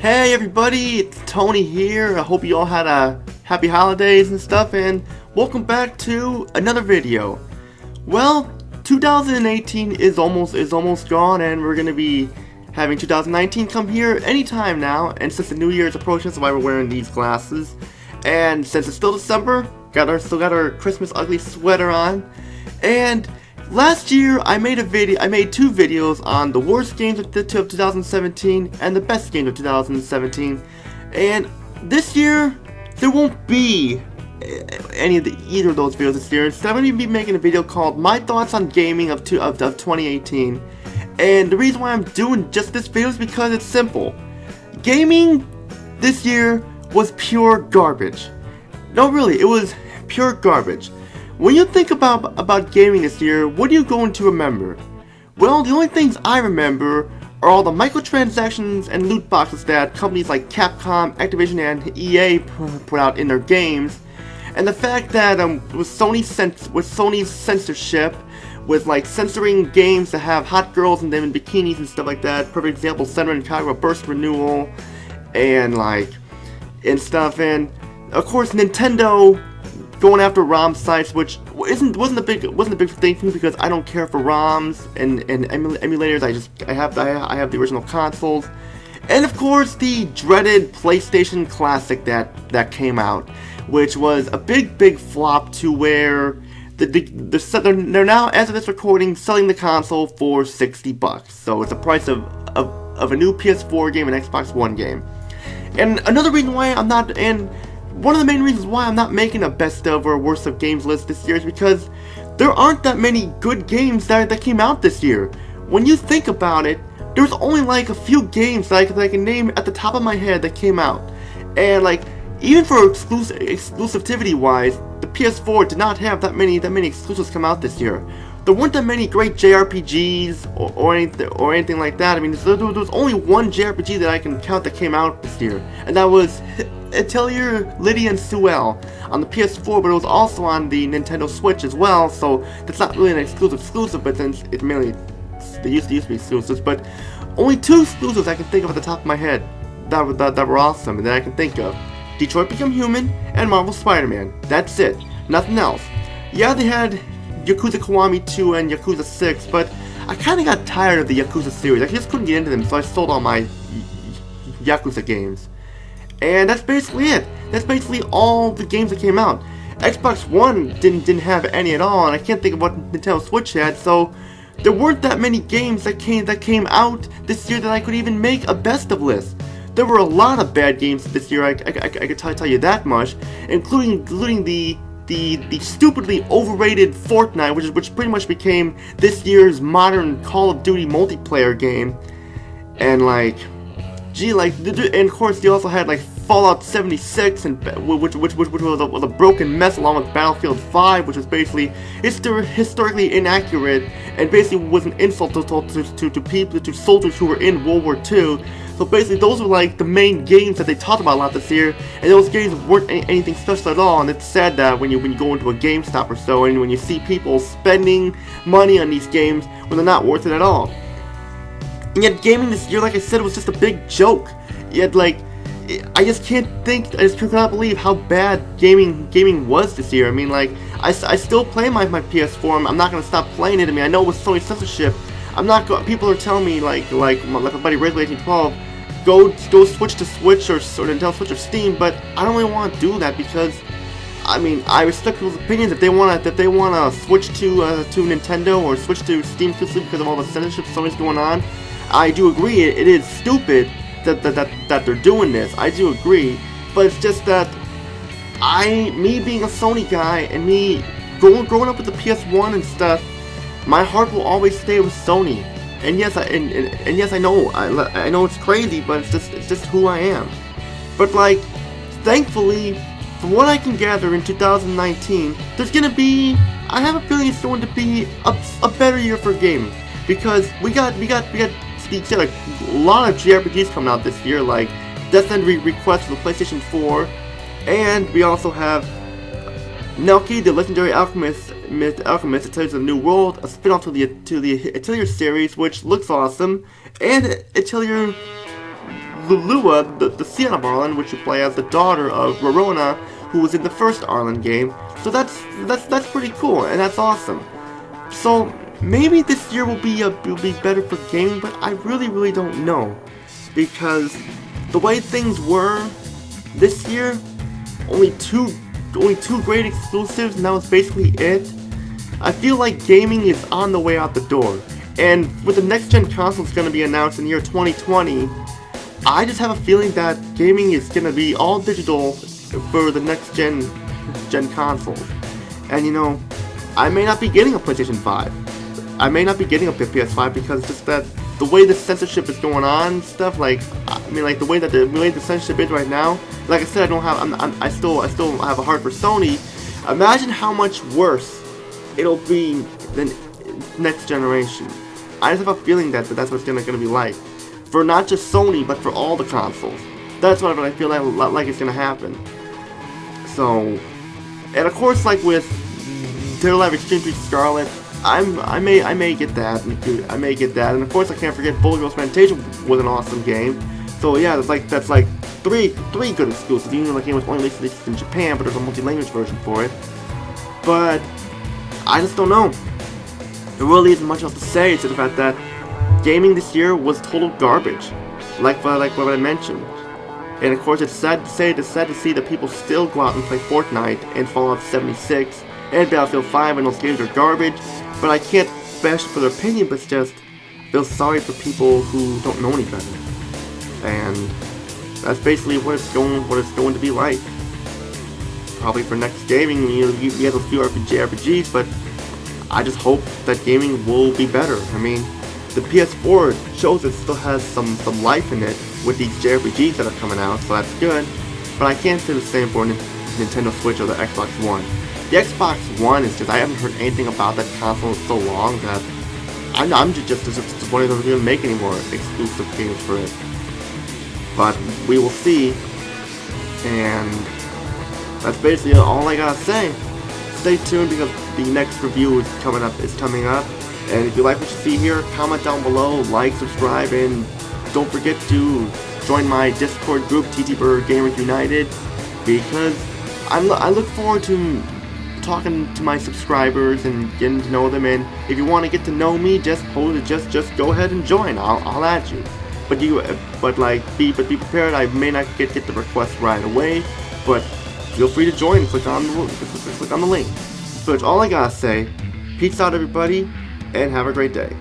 Hey everybody, it's Tony here. I hope you all had a happy holidays and stuff, and welcome back to another video. Well, 2018 is almost gone, and we're gonna be having 2019 come here anytime now. And since the New Year is approaching, that's why we're wearing these glasses. And since it's still December, still got our Christmas ugly sweater on. And last year, I made two videos on the worst games of 2017 and the best games of 2017. And this year, there won't be either of those videos this year. Instead, I'm going to be making a video called My Thoughts on Gaming of 2018. And the reason why I'm doing just this video is because it's simple. Gaming this year was pure garbage. No, really, it was pure garbage. When you think about gaming this year, what are you going to remember? Well, the only things I remember are all the microtransactions and loot boxes that companies like Capcom, Activision, and EA put out in their games, and the fact that with Sony's censorship, with like censoring games that have hot girls in them in bikinis and stuff like that. Perfect example: Senran Kagura Burst Renewal, and stuff, and of course Nintendo going after ROM sites, which wasn't a big thing for me because I don't care for ROMs and emulators. I have the original consoles, and of course the dreaded PlayStation Classic that came out, which was a big flop to where they're now, as of this recording, selling the console for $60. So it's the price of a new PS4 game and Xbox One game. And another reason why one of the main reasons why I'm not making a best of or worst of games list this year is because there aren't that many good games that came out this year. When you think about it, there's only like a few games that I can name at the top of my head that came out. And like, even for exclusivity wise, the PS4 did not have that many exclusives come out this year. There weren't that many great JRPGs or anything like that. I mean, there was only one JRPG that I can count that came out this year, and that was Atelier Lydia and Sue-El on the PS4, but it was also on the Nintendo Switch as well, so that's not really an exclusive, but then they used to be exclusives. But only two exclusives I can think of at the top of my head that were awesome and that I can think of: Detroit Become Human and Marvel Spider-Man. That's it, nothing else. Yeah, they had Yakuza Kiwami 2 and Yakuza 6, but I kind of got tired of the Yakuza series. I just couldn't get into them, so I sold all my Yakuza games. And that's basically it. That's basically all the games that came out. Xbox One didn't have any at all, and I can't think of what Nintendo Switch had, so there weren't that many games that came out this year that I could even make a best of list. There were a lot of bad games this year, I could tell you that much, including the stupidly overrated Fortnite, which pretty much became this year's modern Call of Duty multiplayer game. And and of course they also had like Fallout 76, and which was a broken mess, along with Battlefield 5, which was basically historically inaccurate and basically was an insult to soldiers who were in World War II. So basically, those were like the main games that they talked about a lot this year, and those games weren't anything special at all. And it's sad that when you go into a GameStop or so, and when you see people spending money on these games when they're not worth it at all. And yet, gaming this year, like I said, was just a big joke. Yet, I just cannot believe how bad gaming was this year. I mean, I still play my PS4. I'm not gonna stop playing it. I mean, I know with Sony censorship, people are telling me like my buddy Red1812, go switch to Switch or Nintendo Switch or Steam, but I don't really want to do that because, I mean, I respect people's opinions. If they wanna switch to Nintendo or switch to Steam exclusively because of all the censorship Sony's going on, I do agree it is stupid that they're doing this. I do agree, but it's just that me being a Sony guy and me growing up with the PS1 and stuff, my heart will always stay with Sony. And yes, I know it's crazy, but it's just who I am. But thankfully, from what I can gather in 2019, I have a feeling it's going to be a better year for gaming, because we got a lot of JRPGs coming out this year, like Death End Request for the PlayStation 4, and we also have Nelki, the Legendary Alchemist, Ateliers of the New World, a spin-off to the Atelier series, which looks awesome, and Atelier Lua, the Sea of Arlen, which you play as the daughter of Rorona, who was in the first Arlen game. So that's pretty cool, and that's awesome. So maybe this year will be better for gaming, but I really don't know, because the way things were this year, only two great exclusives, and that was basically it. I feel like gaming is on the way out the door, and with the next gen consoles going to be announced in the year 2020, I just have a feeling that gaming is going to be all digital for the next gen consoles. And you know, I may not be getting a PlayStation 5. I may not be getting a PS5 because just that the way the censorship is going on, stuff like, I mean, like the way the censorship is right now. Like I said, I still have a heart for Sony. Imagine how much worse it'll be than next generation. I just have a feeling that that's what it's gonna be like, for not just Sony but for all the consoles. That's what I feel like it's gonna happen. So, and of course, like with Dead or Alive Extreme 3 Scarlet, I may get that. I may get that, and of course I can't forget Bullet Ghost Meditation was an awesome game. So yeah, that's like three good exclusives. Even though the game was only released in Japan, but there's a multi-language version for it. But I just don't know. There really isn't much else to say to the fact that gaming this year was total garbage, like what I mentioned. And of course, it's sad to see that people still go out and play Fortnite and Fallout 76 and Battlefield 5, and those games are garbage. But I can't bash for their opinion, but just feel sorry for people who don't know any better. And that's basically what it's going to be like. Probably for next gaming, you have a few RPGs, but I just hope that gaming will be better. I mean, the PS4 shows it still has some life in it with these JRPGs that are coming out, so that's good. But I can't say the same for Nintendo Switch or the Xbox One. The Xbox One is just, I haven't heard anything about that console in so long that I'm just disappointed that they're going to make any more exclusive games for it. But we will see, and that's basically all I gotta say. Stay tuned because the next review is coming up. And if you like what you see here, comment down below, like, subscribe, and don't forget to join my Discord group, TT Burger Gamers United, because I look forward to talking to my subscribers and getting to know them. And if you want to get to know me, just go ahead and join. I'll add you. But be prepared. I may not get the request right away, but feel free to join and click on the link. So that's all I gotta say. Peace out, everybody, and have a great day.